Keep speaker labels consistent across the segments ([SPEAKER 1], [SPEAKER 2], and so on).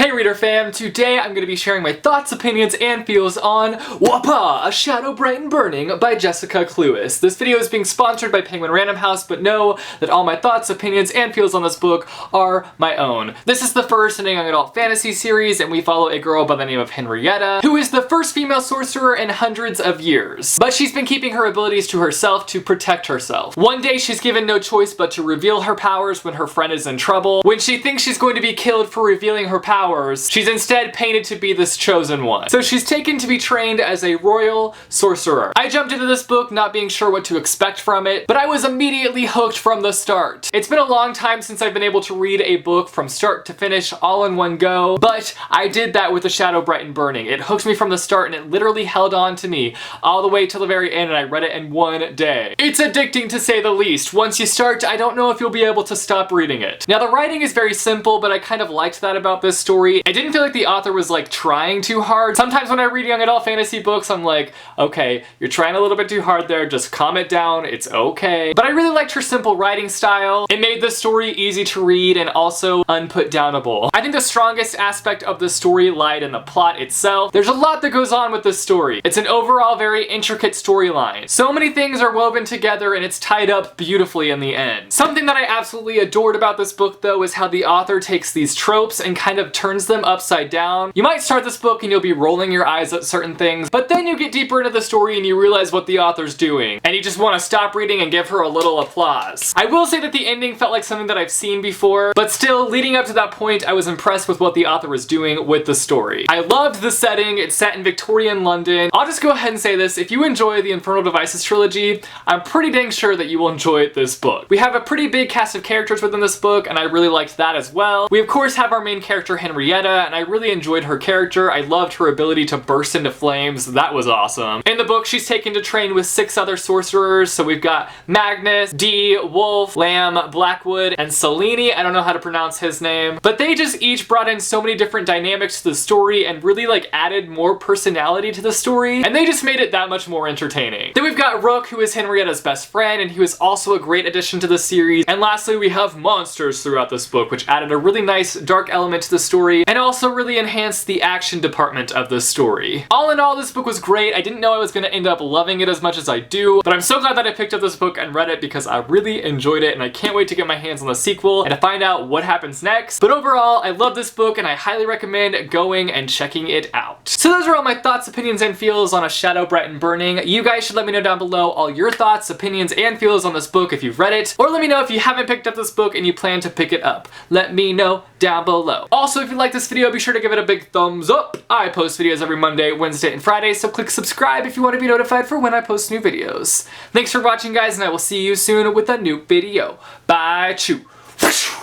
[SPEAKER 1] Hey Reader fam, today I'm going to be sharing my thoughts, opinions, and feels on Wapa, A Shadow Bright and Burning by Jessica Cluess. This video is being sponsored by Penguin Random House, but know that all my thoughts, opinions, and feels on this book are my own. This is the first in a young adult fantasy series, and we follow a girl by the name of Henrietta, who is the first female sorcerer in hundreds of years. But she's been keeping her abilities to herself to protect herself. One day she's given no choice but to reveal her powers when her friend is in trouble. When she thinks she's going to be killed for revealing her powers, she's instead painted to be this chosen one. So she's taken to be trained as a royal sorcerer. I jumped into this book not being sure what to expect from it, but I was immediately hooked from the start. It's been a long time since I've been able to read a book from start to finish all in one go, but I did that with A Shadow Bright and Burning. It hooked me from the start and it literally held on to me all the way till the very end, and I read it in one day. It's addicting to say the least. Once you start, I don't know if you'll be able to stop reading it. Now the writing is very simple, but I kind of liked that about this story. I didn't feel like the author was like trying too hard. Sometimes when I read young adult fantasy books, I'm like, okay, you're trying a little bit too hard there, just calm it down, it's okay. But I really liked her simple writing style. It made the story easy to read and also unputdownable. I think the strongest aspect of the story lied in the plot itself. There's a lot that goes on with this story. It's an overall very intricate storyline. So many things are woven together and it's tied up beautifully in the end. Something that I absolutely adored about this book though is how the author takes these tropes and kind of turns them upside down. You might start this book and you'll be rolling your eyes at certain things, but then you get deeper into the story and you realize what the author's doing, and you just want to stop reading and give her a little applause. I will say that the ending felt like something that I've seen before, but still, leading up to that point, I was impressed with what the author was doing with the story. I loved the setting. It's set in Victorian London. I'll just go ahead and say this, if you enjoy the Infernal Devices trilogy, I'm pretty dang sure that you will enjoy this book. We have a pretty big cast of characters within this book, and I really liked that as well. We of course have our main character Henrietta, and I really enjoyed her character. I loved her ability to burst into flames. That was awesome. In the book, she's taken to train with 6 other sorcerers, so we've got Magnus, Dee, Wolf, Lamb, Blackwood, and Selene. I don't know how to pronounce his name, but they just each brought in so many different dynamics to the story and really like added more personality to the story, and they just made it that much more entertaining. Then we've got Rook, who is Henrietta's best friend, and he was also a great addition to the series. And lastly, we have monsters throughout this book, which added a really nice dark element to the story and also really enhanced the action department of the story. All in all, this book was great. I didn't know I was going to end up loving it as much as I do, but I'm so glad that I picked up this book and read it because I really enjoyed it, and I can't wait to get my hands on the sequel and to find out what happens next. But overall, I love this book and I highly recommend going and checking it out. So those are all my thoughts, opinions, and feels on A Shadow Bright and Burning. You guys should let me know down below all your thoughts, opinions, and feels on this book if you've read it, or let me know if you haven't picked up this book and you plan to pick it up. Let me know down below. Also, if you like this video, be sure to give it a big thumbs up. I post videos every Monday, Wednesday, and Friday, so click subscribe if you want to be notified for when I post new videos. Thanks for watching, guys, and I will see you soon with a new video. Bye, chew.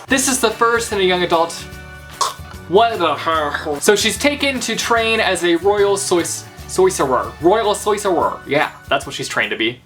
[SPEAKER 1] This is the first in a young adult. What the hell? So she's taken to train as a royal sorcerer. Royal sorcerer. Yeah, that's what she's trained to be.